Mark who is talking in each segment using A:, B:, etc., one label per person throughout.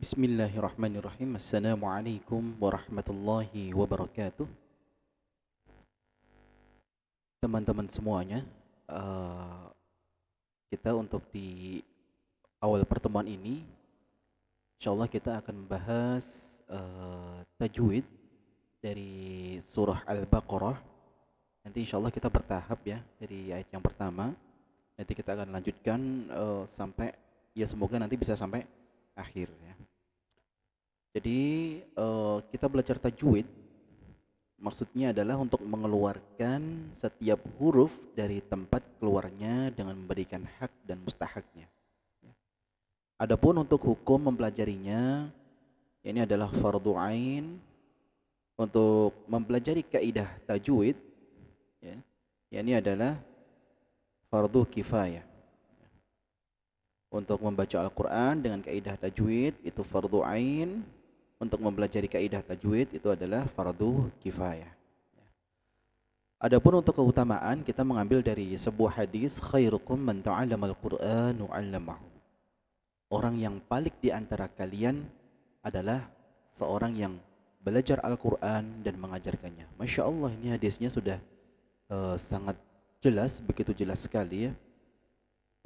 A: Bismillahirrahmanirrahim. Assalamualaikum warahmatullahi wabarakatuh. Teman-teman semuanya, eh, kita untuk di awal pertemuan ini, insyaallah kita akan membahas tajwid dari surah Al-Baqarah. Nanti insyaallah kita bertahap ya, dari ayat yang pertama. Nanti kita akan lanjutkan sampai, ya semoga nanti bisa sampai akhir ya. Jadi kita belajar tajwid maksudnya adalah untuk mengeluarkan setiap huruf dari tempat keluarnya dengan memberikan hak dan mustahaknya. Adapun untuk hukum mempelajarinya, ini adalah fardu ain. Untuk mempelajari kaidah tajwid, ya, ini adalah fardu kifayah. Untuk membaca Al-Quran dengan kaidah tajwid itu fardu ain. Untuk mempelajari kaidah tajwid itu adalah fardu kifayah. Adapun untuk keutamaan kita mengambil dari sebuah hadis, khairukum man ta'allamal Qur'an wa 'allamahu. Orang yang paling di antara kalian adalah seorang yang belajar Al-Quran dan mengajarkannya. Masya Allah, ini hadisnya sudah sangat jelas, begitu jelas sekali ya.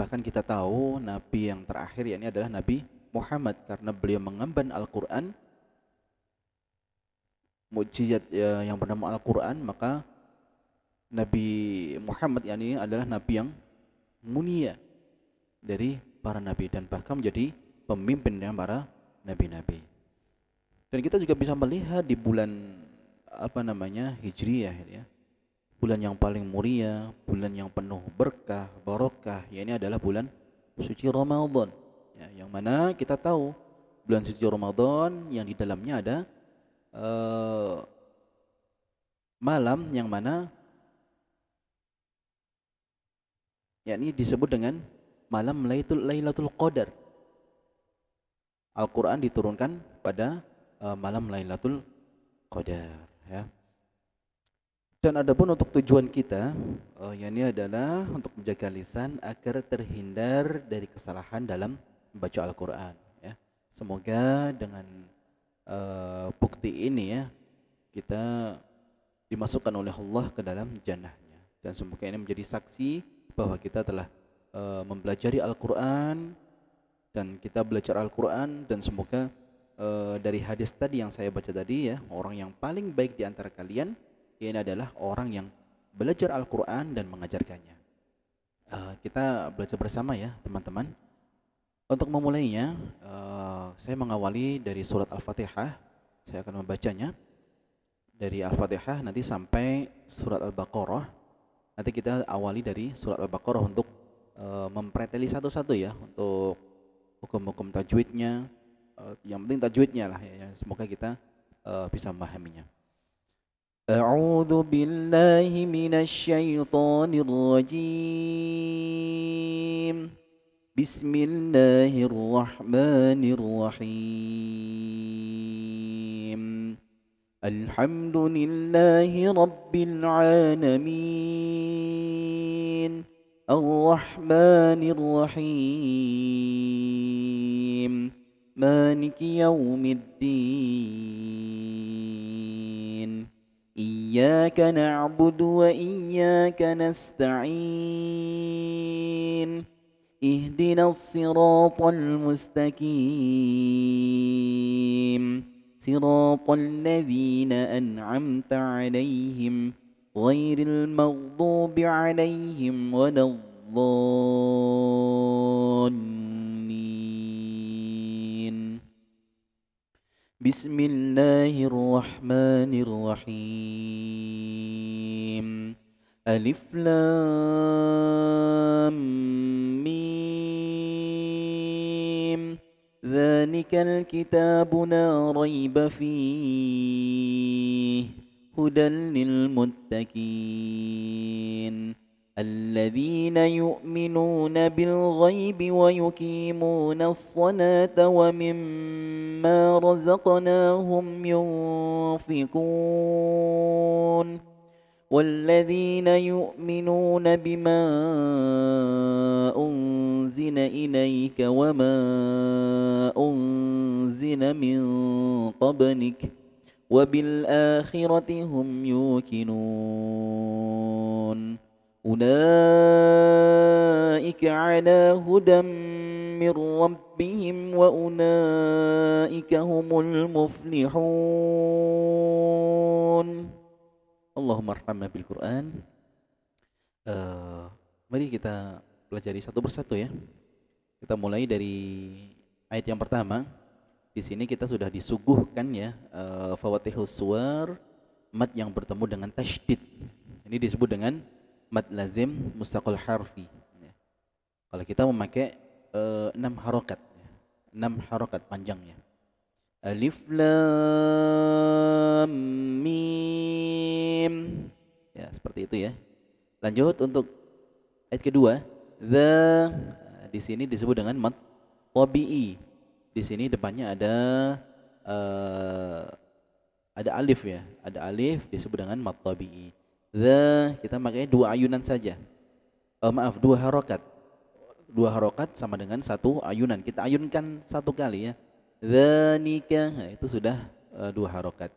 A: Bahkan kita tahu Nabi yang terakhir ini adalah Nabi Muhammad, karena beliau mengemban Al-Quran, mukjizat yang bernama Al-Quran, maka Nabi Muhammad ini adalah Nabi yang mulia dari para Nabi dan bahkan menjadi pemimpin yang para Nabi-Nabi. Dan kita juga bisa melihat di bulan Hijriyah ya, bulan yang paling mulia, bulan yang penuh berkah, barokah, ya ini adalah bulan suci Ramadan ya, yang mana kita tahu bulan suci Ramadan yang di dalamnya ada malam yang mana yakni disebut dengan malam Lailatul Qadar. Al-Quran diturunkan pada malam Lailatul Qadar ya. Dan adapun untuk tujuan kita, yakni adalah untuk menjaga lisan agar terhindar dari kesalahan dalam membaca Al-Quran ya. Semoga dengan bukti ini ya, kita dimasukkan oleh Allah ke dalam jannahnya. Dan semoga ini menjadi saksi bahwa kita telah mempelajari Al-Quran dan kita belajar Al-Quran, dan semoga dari hadis tadi yang saya baca tadi ya, orang yang paling baik di antara kalian ini adalah orang yang belajar Al-Quran dan mengajarkannya. Kita belajar bersama ya teman-teman. Untuk memulainya, saya mengawali dari surat Al-Fatihah. Saya akan membacanya dari Al-Fatihah nanti sampai surat Al-Baqarah. Nanti kita awali dari surat Al-Baqarah untuk mempreteli satu-satu ya, untuk hukum-hukum tajwidnya. Yang penting tajwidnya lah ya, semoga kita bisa memahaminya. A'udzu billahi minasy syaithanir rajim. Bismillahirrahmanirrahim. Alhamdulillahi rabbil alamin. Ar-Rahmanir Rahim. Maliki yaumiddin. Iyyaka na'budu wa iyyaka nasta'in. Ihdinas siratal mustaqim. Siratal ladzina an'amta 'alaihim ghairil maghdubi 'alaihim waladdallin. Bismillahirrahmanirrahim. Alif Lam Mim. Dzalikal kitabu la raiba fihi hudan lil muttaqin. الذين يؤمنون بالغيب ويقيمون الصلاة ومما رزقناهم ينفقون والذين يؤمنون بما أنزل إليك وما أنزل من قبلك وبالآخرة هم يوقنون أولئك على هدى من ربهم وأولئك هم المفلحون. Allahumma arhamna bil Quran. Mari kita pelajari satu persatu ya. Kita mulai dari ayat yang pertama. Di sini kita sudah disuguhkan ya fawatihus suwar, mad yang bertemu dengan tasydid. Ini disebut dengan mad lazim mustaqil harfi. Kalau kita memakai 6 harokat, 6 harokat panjangnya. Alif lam mim. Ya, seperti itu ya. Lanjut untuk ayat kedua, the. Di sini disebut dengan mad tabi'i. Di sini depannya ada alif ya. Ada alif disebut dengan mad tabi'i. The kita pakai 2 ayunan saja. Maaf, 2 harokat. 2 harokat sama dengan 1 ayunan. Kita ayunkan 1 kali ya. Dzanika, nah itu sudah 2 harokat.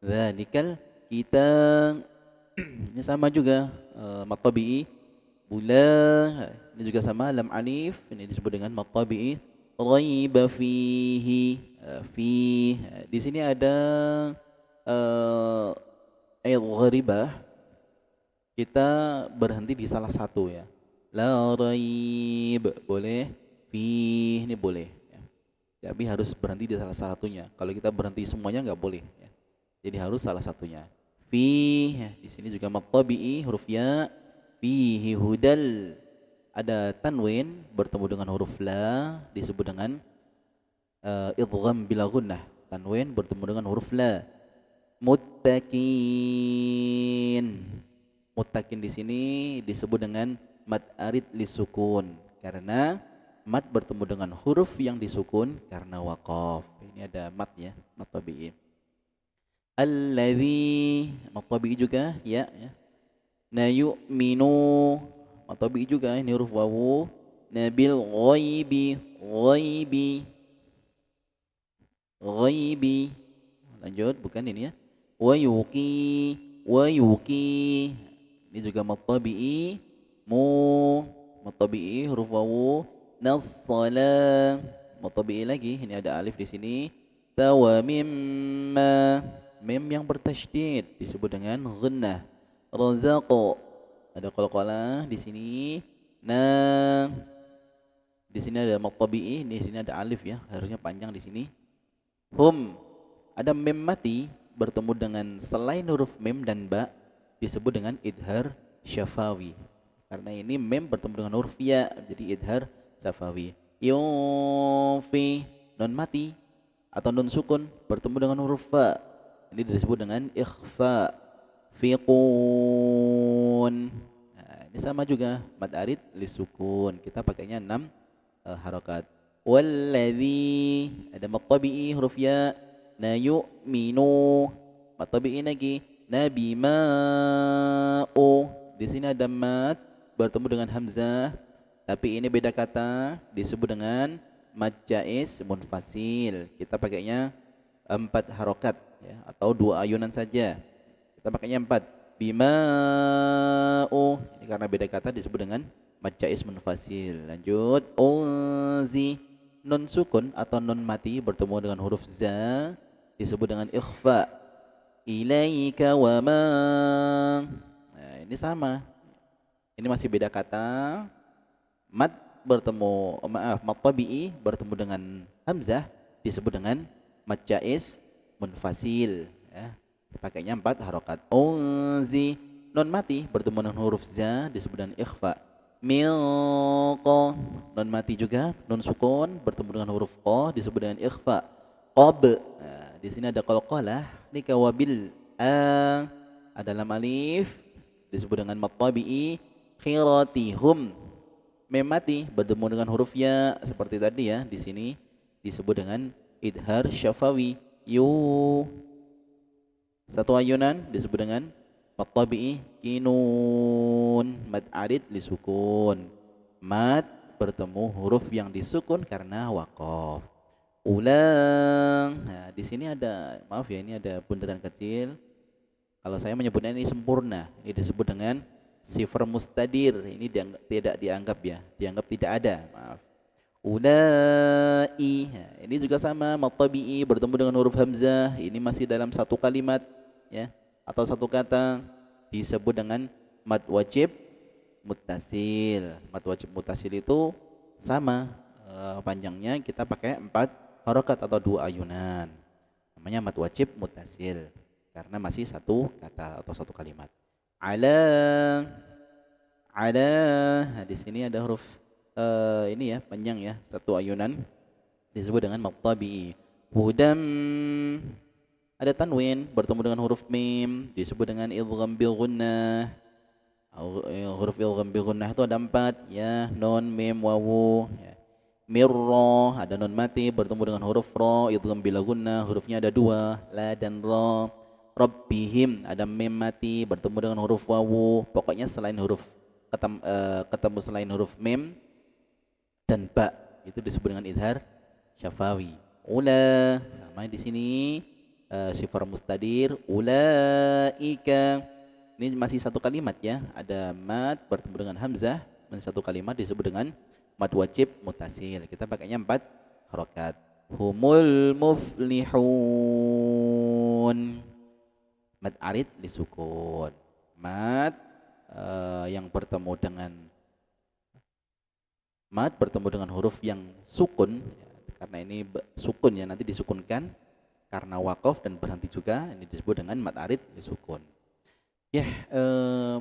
A: Dzanikal kita ini sama juga mad tabi'i. Bula ini juga sama, lam alif ini disebut dengan mad tabi'i. Raiba fihi, fi di sini ada ayat gharibah. Kita berhenti di salah satu ya. La raib boleh, fi ini boleh. Tapi harus berhenti di salah satunya. Kalau kita berhenti semuanya nggak boleh. Ya. Jadi harus salah satunya. Fi, ya, di sini juga mad tabi'i huruf ya. Fihi hudal. Ada tanwin bertemu dengan huruf la disebut dengan idgham bila gunnah. Tanwin bertemu dengan huruf la. Muttaqin. Muttaqin di sini disebut dengan mad arid lisukun karena mad bertemu dengan huruf yang disukun karena waqaf. Ini ada mad ya, mad tabi'i. Alladzi, mad tabi'i juga ya. Na yu'minu, mad tabi'i juga ini huruf wawu. Nabil ghaibi, ghaibi. Lanjut, bukan ini ya. Wa yuqi. Ini juga mad tabi'i. Mad tabi'i huruf wawu. Nas-salah, mad tabi'i lagi, ini ada alif di sini. Tawa mimma, mim yang bertasydid disebut dengan ghunnah. Razaqo, ada qalqalah di sini. Nah, di sini ada mad tabi'i, di sini ada alif ya, harusnya panjang di sini. Hum, ada mim mati bertemu dengan selain huruf mim dan ba disebut dengan idhar syafawi. Karena ini mim bertemu dengan huruf ya, jadi idhar syafawi. Yufi, non mati atau non sukun bertemu dengan huruf fa. Ini disebut dengan ikhfa. Fiqun. Nah, ini sama juga mad arid lisukun. Kita pakainya 6 harokat. Walladzi, ada mad tabi'i huruf ya. Na yu'minu, mad tabi'i lagi. Nabi ma'u, di sini ada mad bertemu dengan hamzah. Tapi ini beda kata, disebut dengan mad jaiz munfasil. Kita pakainya 4 harokat ya, atau 2 ayunan saja. Kita pakainya 4. Bima'u, ini karena beda kata disebut dengan mad jaiz munfasil. Lanjut, unzi, nun sukun atau nun mati bertemu dengan huruf za disebut dengan ikhfa. Ilaika wa ma. Nah, ini sama. Ini masih beda kata. Mad bertemu, mad tabi'i bertemu dengan hamzah disebut dengan mad jaiz munfasil ya. Pakainya 4 harokat. Unzi, non mati bertemu dengan huruf za disebut dengan ikhfa. Milqa, non mati juga, non sukun bertemu dengan huruf qa disebut dengan ikhfa. Qab, nah, di sini ada qalqalah. Ini kawabil ada lam alif disebut dengan mad tabi'i. Khiratihum, mem mati bertemu dengan huruf ya seperti tadi ya, di sini disebut dengan idhar syafawi. Yu, satu ayunan disebut dengan Mad tabi'i kinun, mad arid disukun. Mad bertemu huruf yang disukun karena waqaf. Ulang. Nah, di sini ada, maaf ya, ini ada bundaran kecil. Kalau saya menyebutnya ini sempurna, ini disebut dengan sifar mustadir. Ini tidak dianggap ya, dianggap tidak ada. Maaf. Ulai. Nah, ini juga sama, mad tabi'i bertemu dengan huruf hamzah. Ini masih dalam satu kalimat ya, atau satu kata, disebut dengan mad wajib muttasil. Mad wajib muttasil itu sama, panjangnya kita pakai 4 harokat atau 2 ayunan. Namanya mad wajib muttasil karena masih satu kata atau satu kalimat. Ala, ala. Nah, di sini ada huruf ini ya, panjang ya, satu ayunan, disebut dengan mad tabi'i. Hudam, ada tanwin bertemu dengan huruf mim, disebut dengan idgham bil gunnah. Huruf idgham bil gunnah itu ada 4 ya, nun, mim, wawu ya. Mirra, ada nun mati bertemu dengan huruf ra, idgham bil gunnah, hurufnya ada 2, la dan ra. Rabbihim, ada mim mati bertemu dengan huruf wawu. Pokoknya selain huruf ketemu selain huruf mim dan ba, itu disebut dengan idhar syafawi. Ula, sama di sini sifar mustadir. Ulaika, ini masih satu kalimat ya, ada mad bertemu dengan hamzah, masih satu kalimat, disebut dengan mad wajib mutasil. Kita pakainya 4 harokat. Humul muflihun, mad arid disukun. Mad yang bertemu dengan mad bertemu dengan huruf yang sukun ya, karena ini sukun ya, nanti disukunkan karena wakaf dan berhenti juga, ini disebut dengan mad arid disukun. Ya,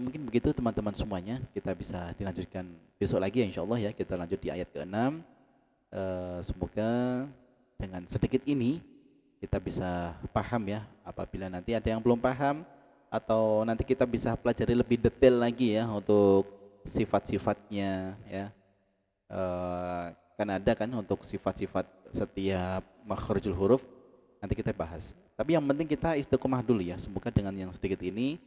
A: mungkin begitu teman-teman semuanya. Kita bisa dilanjutkan besok lagi ya, insya Allah ya. Kita lanjut di ayat ke-6. Semoga dengan sedikit ini kita bisa paham ya. Apabila nanti ada yang belum paham, atau nanti kita bisa pelajari lebih detail lagi ya untuk sifat-sifatnya ya. Kan ada kan untuk sifat-sifat setiap makhrajul huruf, nanti kita bahas. Tapi yang penting kita istiqomah dulu ya. Semoga dengan yang sedikit ini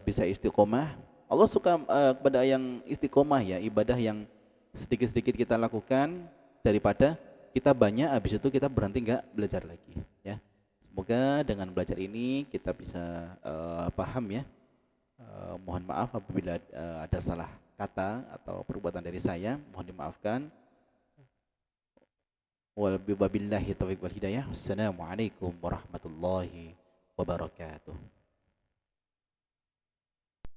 A: bisa istiqomah. Allah suka kepada yang istiqomah ya, ibadah yang sedikit-sedikit kita lakukan daripada kita banyak habis itu kita berhenti nggak belajar lagi ya. Semoga dengan belajar ini kita bisa paham ya. Mohon maaf apabila ada salah kata atau perbuatan dari saya, mohon dimaafkan. Wabillahi taufiq wal hidayah. Wassalamualaikum warahmatullahi wabarakatuh.